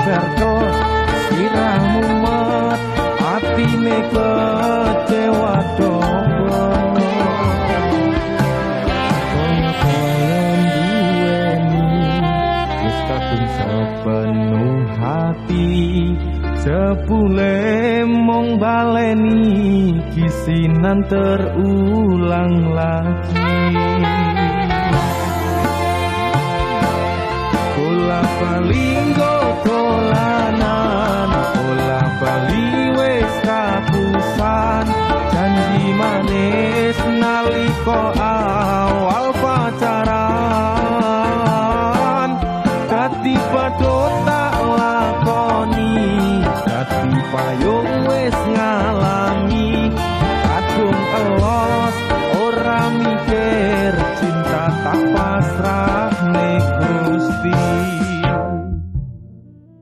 perko sirahmu mat atine kecewa dobo sepenuh hati sepule mong baleni kisinan terulang lagi kula palinggo